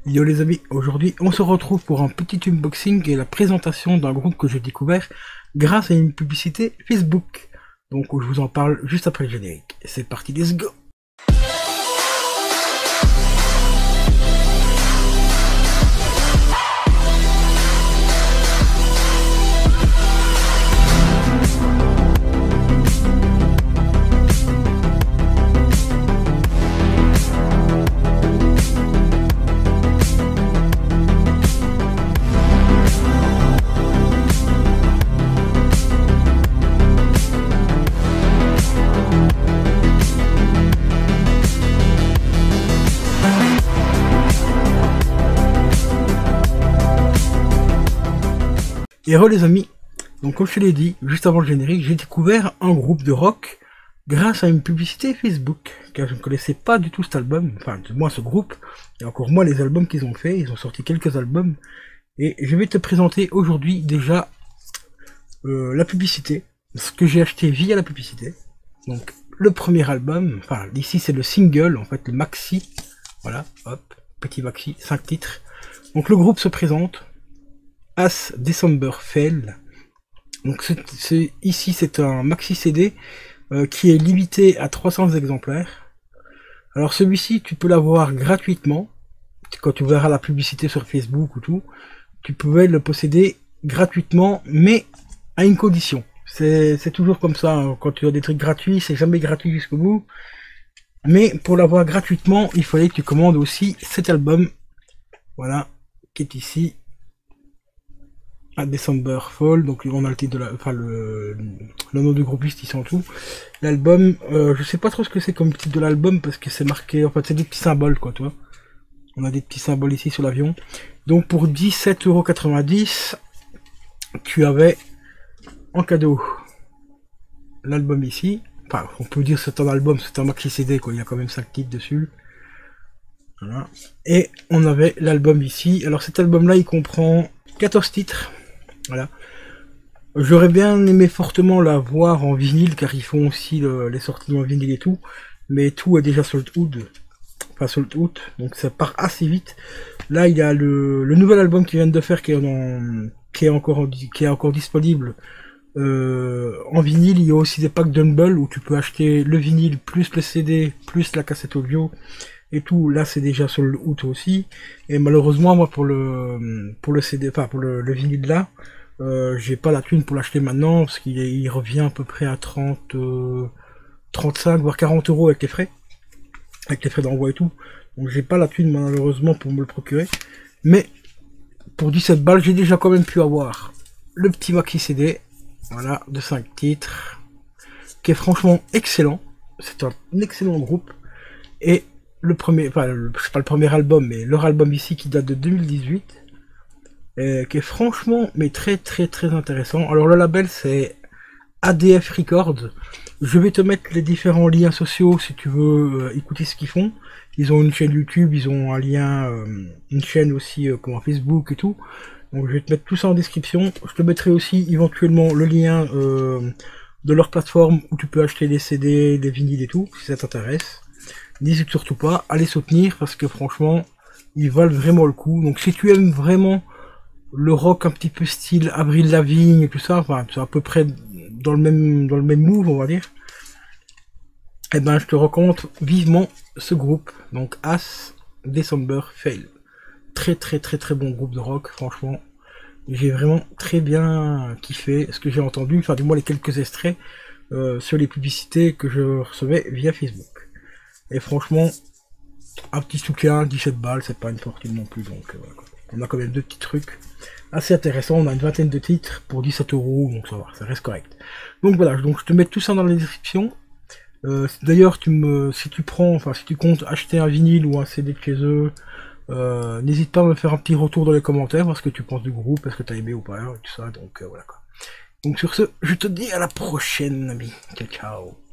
Yo les amis, aujourd'hui on se retrouve pour un petit unboxing et la présentation d'un groupe que j'ai découvert grâce à une publicité Facebook. Donc je vous en parle juste après le générique. C'est parti, let's go! Et re les amis, donc comme je te l'ai dit, juste avant le générique, j'ai découvert un groupe de rock grâce à une publicité Facebook, car je ne connaissais pas du tout cet album, enfin du moins ce groupe, et encore moins les albums qu'ils ont fait. Ils ont sorti quelques albums, et je vais te présenter aujourd'hui déjà la publicité, ce que j'ai acheté via la publicité. Donc le premier album, enfin ici c'est le single, en fait le maxi, voilà, hop, petit maxi, 5 titres. Donc le groupe se présente, As December Fail. Donc ici c'est un maxi CD qui est limité à 300 exemplaires. Alors celui-ci tu peux l'avoir gratuitement. Quand tu verras la publicité sur Facebook ou tout, tu pouvais le posséder gratuitement, mais à une condition. C'est toujours comme ça, hein. Quand tu as des trucs gratuits, c'est jamais gratuit jusqu'au bout. Mais pour l'avoir gratuitement, il fallait que tu commandes aussi cet album, voilà, qui est ici. À December Fall, donc on a le titre de la, enfin le nom du groupiste ici en tout. L'album, je sais pas trop ce que c'est comme titre de l'album parce que c'est marqué, en fait c'est des petits symboles quoi, tu vois. On a des petits symboles ici sur l'avion. Donc pour 17,90 €, tu avais en cadeau l'album ici. Enfin, on peut dire c'est un album, c'est un maxi CD quoi, il y a quand même 5 titres dessus. Voilà. Et on avait l'album ici. Alors cet album là il comprend 14 titres. Voilà. J'aurais bien aimé fortement la voir en vinyle car ils font aussi les sorties en vinyle et tout, mais tout est déjà sold out, enfin sold out, donc ça part assez vite. Là il y a le nouvel album qu'ils viennent de faire qui est encore disponible en vinyle. Il y a aussi des packs d'Humble où tu peux acheter le vinyle plus le CD plus la cassette audio et tout. Là c'est déjà sold out aussi, et malheureusement moi pour le CD, enfin pour le vinyle là, j'ai pas la thune pour l'acheter maintenant parce qu'il revient à peu près à 35 voire 40 € avec les frais d'envoi et tout. Donc j'ai pas la thune malheureusement pour me le procurer, mais pour 17 balles j'ai déjà quand même pu avoir le petit maxi CD, voilà, de 5 titres, qui est franchement excellent. C'est un excellent groupe, et le premier, enfin c'est pas le premier album, mais leur album ici qui date de 2018, qui est franchement mais très intéressant. Alors le label c'est ADF Records. Je vais te mettre les différents liens sociaux si tu veux écouter ce qu'ils font. Ils ont une chaîne YouTube, ils ont un lien, une chaîne aussi comme Facebook et tout. Donc je vais te mettre tout ça en description. Je te mettrai aussi éventuellement le lien de leur plateforme où tu peux acheter des CD, des vinyles et tout, si ça t'intéresse. N'hésite surtout pas à les soutenir parce que franchement ils valent vraiment le coup. Donc si tu aimes vraiment le rock un petit peu style Avril Lavigne et tout ça, enfin c'est à peu près dans le même move on va dire, et ben je te recommande vivement ce groupe, donc As December Fail. Très bon groupe de rock, franchement j'ai vraiment très bien kiffé ce que j'ai entendu, enfin du moins les quelques extraits sur les publicités que je recevais via Facebook. Et franchement un petit soutien, 17 balles, c'est pas une fortune non plus, donc voilà quoi. On a quand même deux petits trucs assez intéressants. On a une vingtaine de titres pour 17 €, donc ça va, ça reste correct. Donc voilà, donc je te mets tout ça dans la description. D'ailleurs, si tu comptes acheter un vinyle ou un CD de chez eux, n'hésite pas à me faire un petit retour dans les commentaires, voir ce que tu penses du groupe, est-ce que tu as aimé ou pas, et tout ça. Donc voilà quoi. Donc sur ce, je te dis à la prochaine, ami. Ciao, ciao.